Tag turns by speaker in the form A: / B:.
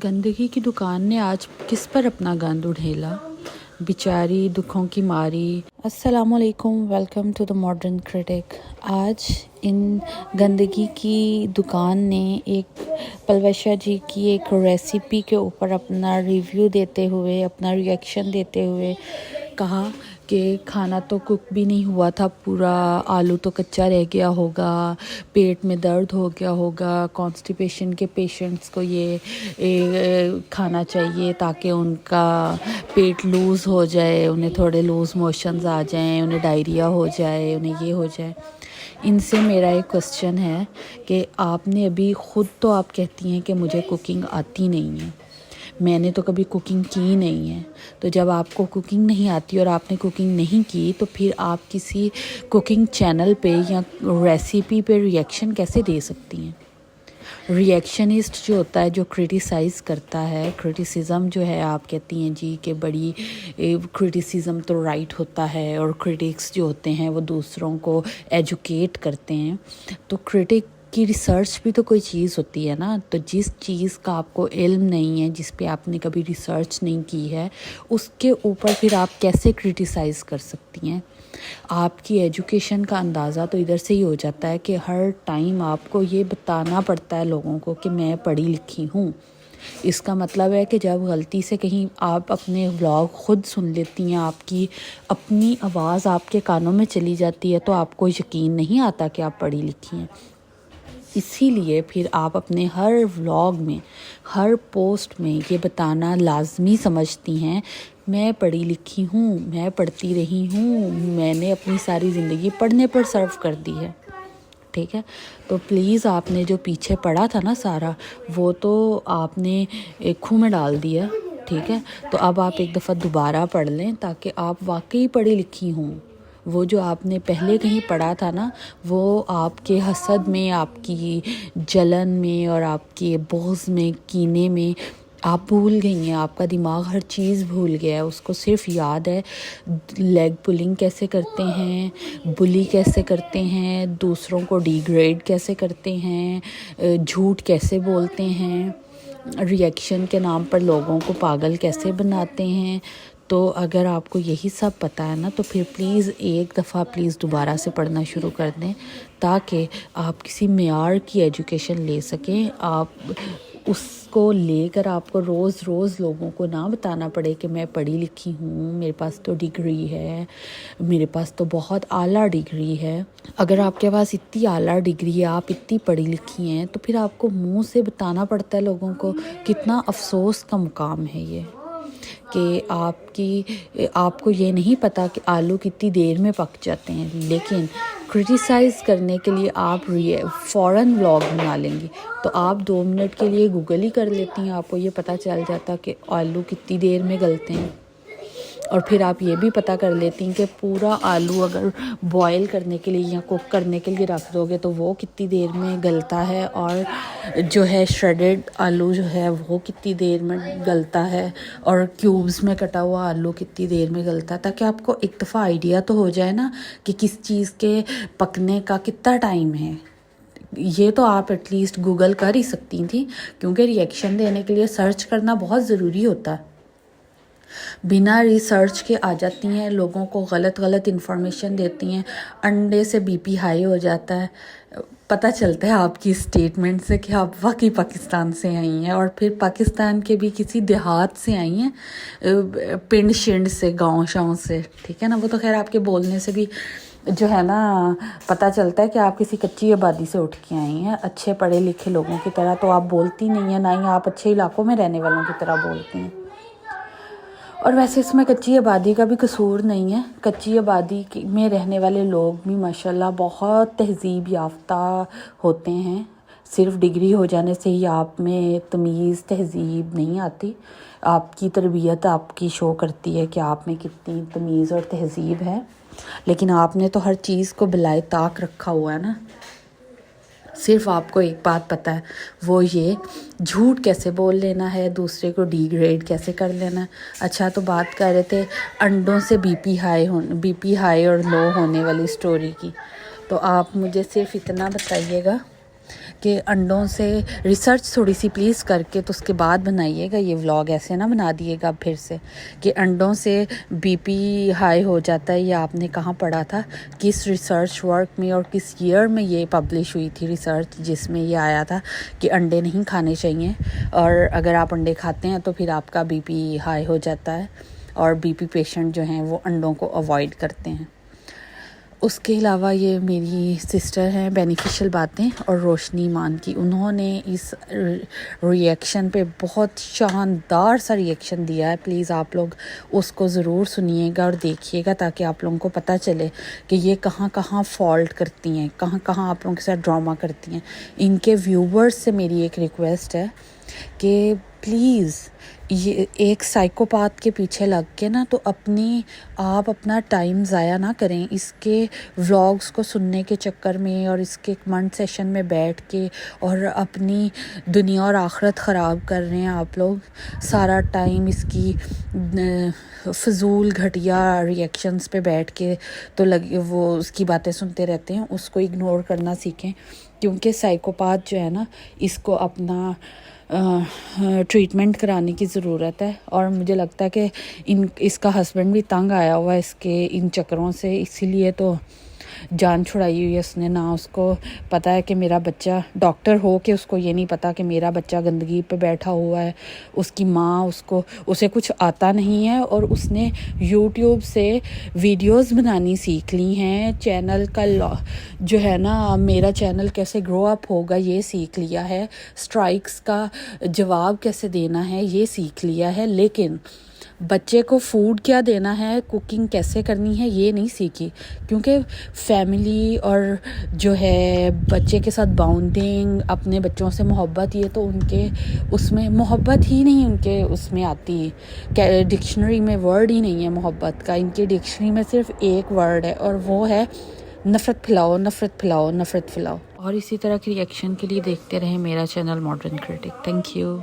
A: गंदगी की दुकान ने आज किस पर अपना गंद उड़ेला, बेचारी दुखों की मारी। अस्सलामुअलैकुम, welcome to the modern critic. आज इन गंदगी की दुकान ने एक पलवशा जी की एक रेसिपी के ऊपर अपना रिव्यू देते हुए, अपना रिएक्शन देते हुए कहा कि खाना तो कुक भी नहीं हुआ था पूरा, आलू तो कच्चा रह गया होगा, पेट में दर्द हो गया होगा, कॉन्स्टिपेशन के पेशेंट्स को ये खाना चाहिए ताकि उनका पेट लूज़ हो जाए, उन्हें थोड़े लूज़ मोशंस आ जाएं, उन्हें डायरिया हो जाए, उन्हें ये हो जाए। इनसे मेरा एक क्वेश्चन है कि आपने अभी ख़ुद तो आप कहती हैं कि मुझे कुकिंग आती नहीं है, मैंने तो कभी कुकिंग की नहीं है। तो जब आपको कुकिंग नहीं आती और आपने कुकिंग नहीं की तो फिर आप किसी कुकिंग चैनल पे या रेसिपी पे रिएक्शन कैसे दे सकती हैं? रिएक्शनिस्ट जो होता है, जो क्रिटिसाइज़ करता है, क्रिटिसिज्म जो है, आप कहती हैं जी कि बड़ी क्रिटिसिज्म तो राइट होता है, और क्रिटिक्स जो होते हैं वो दूसरों को एजुकेट करते हैं। तो क्रिटिक की रिसर्च भी तो कोई चीज़ होती है ना। तो जिस चीज़ का आपको इल्म नहीं है, जिस पे आपने कभी रिसर्च नहीं की है, उसके ऊपर फिर आप कैसे क्रिटिसाइज़ कर सकती हैं? आपकी एजुकेशन का अंदाज़ा तो इधर से ही हो जाता है कि हर टाइम आपको ये बताना पड़ता है लोगों को कि मैं पढ़ी लिखी हूँ। इसका मतलब है कि जब गलती से कहीं आप अपने व्लॉग खुद सुन लेती हैं, आपकी अपनी आवाज़ आपके कानों में चली जाती है, तो आपको यकीन नहीं आता कि आप पढ़ी लिखी हैं। इसीलिए फिर आप अपने हर व्लॉग में, हर पोस्ट में ये बताना लाजमी समझती हैं, मैं पढ़ी लिखी हूँ, मैं पढ़ती रही हूँ, मैंने अपनी सारी ज़िंदगी पढ़ने पर सर्व कर दी है। ठीक है, तो प्लीज़ आपने जो पीछे पढ़ा था ना सारा, वो तो आपने एक खूह में डाल दिया। ठीक है, तो अब आप एक दफ़ा दोबारा पढ़ लें ताकि आप वाकई पढ़ी लिखी हों। वो जो आपने पहले कहीं पढ़ा था ना, वो आपके हसद में, आपकी जलन में और आपके बोझ में, कीने में आप भूल गई हैं। आपका दिमाग हर चीज़ भूल गया है, उसको सिर्फ याद है लेग पुलिंग कैसे करते हैं, बुली कैसे करते हैं, दूसरों को डिग्रेड कैसे करते हैं, झूठ कैसे बोलते हैं, रिएक्शन के नाम पर लोगों को पागल कैसे बनाते हैं। तो अगर आपको यही सब पता है ना, तो फिर प्लीज़ एक दफ़ा प्लीज़ दोबारा से पढ़ना शुरू कर दें ताकि आप किसी मेयार की एजुकेशन ले सकें। आप उसको लेकर आपको रोज़ रोज़ लोगों को ना बताना पड़े कि मैं पढ़ी लिखी हूँ, मेरे पास तो डिग्री है, मेरे पास तो बहुत आला डिग्री है। अगर आपके पास इतनी आला डिग्री है, आप इतनी पढ़ी लिखी हैं, तो फिर आपको मुंह से बताना पड़ता है लोगों को। कितना अफसोस का मुकाम है ये कि आपको ये नहीं पता कि आलू कितनी देर में पक जाते हैं, लेकिन क्रिटिसाइज़ करने के लिए आप फ़ौरन व्लॉग बना लेंगी। तो आप 2 मिनट के लिए गूगल ही कर लेती हैं, आपको ये पता चल जाता कि आलू कितनी देर में गलते हैं। और फिर आप ये भी पता कर लेती हैं कि पूरा आलू अगर बॉयल करने के लिए या कुक करने के लिए रख दोगे तो वो कितनी देर में गलता है, और जो है श्रेडेड आलू जो है वो कितनी देर में गलता है, और क्यूब्स में कटा हुआ आलू कितनी देर में गलता है, ताकि आपको एक दफ़ा आइडिया तो हो जाए ना कि किस चीज़ के पकने का कितना टाइम है। ये तो आप एटलीस्ट गूगल कर ही सकती थी, क्योंकि रिएक्शन देने के लिए सर्च करना बहुत ज़रूरी होता है। बिना रिसर्च के आ जाती हैं, लोगों को गलत इन्फॉर्मेशन देती हैं, अंडे से बीपी हाई हो जाता है। पता चलता है आपकी स्टेटमेंट से कि आप वाकई पाकिस्तान से आई हैं, और फिर पाकिस्तान के भी किसी देहात से आई हैं, पिंड शिंड से, गांव शाँव से। ठीक है ना, वो तो खैर आपके बोलने से भी जो है ना पता चलता है कि आप किसी कच्ची आबादी से उठ के आई हैं। अच्छे पढ़े लिखे लोगों की तरह तो आप बोलती नहीं हैं, ना ही आप अच्छे इलाकों में रहने वालों की तरह बोलती हैं। और वैसे इसमें कच्ची आबादी का भी कसूर नहीं है। कच्ची आबादी में रहने वाले लोग भी माशाल्लाह बहुत तहज़ीब याफ्ता होते हैं। सिर्फ डिग्री हो जाने से ही आप में तमीज़ तहज़ीब नहीं आती। आपकी तरबियत आपकी शो करती है कि आप में कितनी तमीज़ और तहज़ीब है। लेकिन आपने तो हर चीज़ को बिलाए ताक रखा हुआ है ना। सिर्फ आपको एक बात पता है, वो ये झूठ कैसे बोल लेना है, दूसरे को डिग्रेड कैसे कर लेना है। अच्छा, तो बात कर रहे थे अंडों से बीपी हाई और लो होने वाली स्टोरी की। तो आप मुझे सिर्फ इतना बताइएगा کہ انڈوں سے ریسرچ تھوڑی سی پلیز کر کے تو اس کے بعد بنائیے گا یہ ولاگ، ایسے نہ بنا دیے گا پھر سے کہ انڈوں سے بی پی ہائی ہو جاتا ہے، یا آپ نے کہاں پڑھا تھا، کس ریسرچ ورک میں اور کس ایئر میں یہ پبلش ہوئی تھی ریسرچ جس میں یہ آیا تھا کہ انڈے نہیں کھانے چاہیے، اور اگر آپ انڈے کھاتے ہیں تو پھر آپ کا بی پی ہائی ہو جاتا ہے، اور بی پی پیشنٹ جو ہیں وہ انڈوں کو اوائڈ کرتے ہیں۔ اس کے علاوہ یہ میری سسٹر ہیں بینیفیشل باتیں اور روشنی ایمان کی، انہوں نے اس ری ایکشن پہ بہت شاندار سا ری ایکشن دیا ہے، پلیز آپ لوگ اس کو ضرور سنیے گا اور دیکھیے گا تاکہ آپ لوگوں کو پتہ چلے کہ یہ کہاں کہاں فالٹ کرتی ہیں، کہاں کہاں آپ لوگوں کے ساتھ ڈرامہ کرتی ہیں۔ ان کے ویورز سے میری ایک ریکویسٹ ہے کہ پلیز یہ ایک سائیکوپاتھ کے پیچھے لگ کے نا تو آپ اپنا ٹائم ضائع نہ کریں اس کے ولاگز کو سننے کے چکر میں، اور اس کے کمنٹ سیشن میں بیٹھ کے اور اپنی دنیا اور آخرت خراب کر رہے ہیں آپ لوگ سارا ٹائم اس کی فضول گھٹیا ری ایکشنز پہ بیٹھ کے تو وہ اس کی باتیں سنتے رہتے ہیں۔ اس کو اگنور کرنا سیکھیں، کیونکہ سائیکوپاتھ جو ہے نا اس کو اپنا ٹریٹمنٹ کرانے کی ضرورت ہے، اور مجھے لگتا ہے کہ اس کا ہسبینڈ بھی تنگ آیا ہوا ہے اس کے ان چکروں سے، اسی لیے تو جان چھڑائی ہوئی ہے اس نے۔ نہ اس کو پتہ ہے کہ میرا بچہ ڈاکٹر ہو کے اس کو یہ نہیں پتہ کہ میرا بچہ گندگی پہ بیٹھا ہوا ہے، اس کی ماں اسے کچھ آتا نہیں ہے، اور اس نے یوٹیوب سے ویڈیوز بنانی سیکھ لی ہیں، چینل کا جو ہے نا میرا چینل کیسے گرو اپ ہوگا یہ سیکھ لیا ہے، اسٹرائکس کا جواب کیسے دینا ہے یہ سیکھ لیا ہے، لیکن بچے کو فوڈ کیا دینا ہے، کوکنگ کیسے کرنی ہے یہ نہیں سیکھی، کیونکہ فیملی اور جو ہے بچے کے ساتھ باؤنڈنگ، اپنے بچوں سے محبت، یہ تو ان کے اس میں محبت ہی نہیں ان کے اس میں آتی، ڈکشنری میں ورڈ ہی نہیں ہے محبت کا، ان کی ڈکشنری میں صرف ایک ورڈ ہے اور وہ ہے نفرت پھیلاؤ، نفرت پھیلاؤ، نفرت پھیلاؤ۔ اور اسی طرح کی ری ایکشن کے لیے دیکھتے رہیں میرا channel modern Currituck. Thank you.